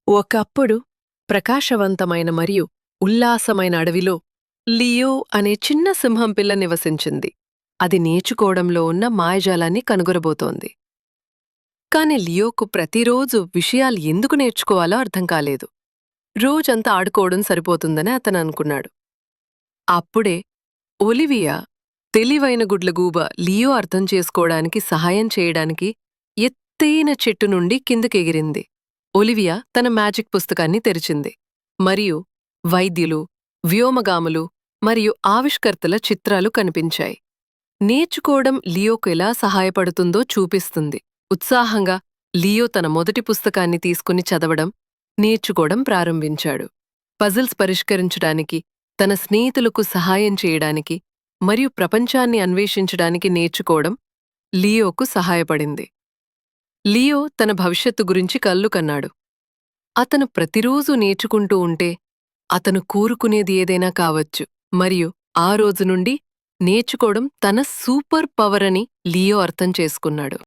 ఒకప్పుడు ప్రకాశవంతమైన మరియు ఉల్లాసమైన అడవిలో లియో అనే చిన్న సింహం పిల్ల నివసించింది. అది నేర్చుకోవడంలో ఉన్న మాయజాలాన్ని కనుగొనబోతోంది. కాని లియోకు ప్రతిరోజు విషయాలు ఎందుకు నేర్చుకోవాలో అర్థం కాలేదు. రోజంతా ఆడుకోవడం సరిపోతుందని అతను అనుకున్నాడు. అప్పుడే ఒలివియా, తెలివైన గుడ్లగూబ, లియో అర్థం చేసుకోవడానికి సహాయం చేయడానికి ఎత్తైన చెట్టు నుండి కిందకెగిరింది. ఒలివియా తన మ్యాజిక్ పుస్తకాన్ని తెరిచింది మరియు వైద్యులు, వ్యోమగాములు మరియు ఆవిష్కర్తల చిత్రాలు కనిపించాయి. నేర్చుకోవడం లియోకు ఎలా సహాయపడుతుందో చూపిస్తుంది. ఉత్సాహంగా లియో తన మొదటి పుస్తకాన్ని తీసుకుని చదవడం, నేర్చుకోవడం ప్రారంభించాడు. పజిల్స్ పరిష్కరించడానికి, తన స్నేహితులకు సహాయం చేయడానికి మరియు ప్రపంచాన్ని అన్వేషించడానికి నేర్చుకోవడం లియోకు సహాయపడింది. లియో తన భవిష్యత్తు గురించి కలలు కన్నాడు. అతను ప్రతిరోజూ నేర్చుకుంటూ ఉంటే అతను కోరుకునేది ఏదైనా కావచ్చు. మరియు ఆ రోజు నుండి నేర్చుకోవడం తన సూపర్ పవర్ అని లియో అర్థం చేసుకున్నాడు.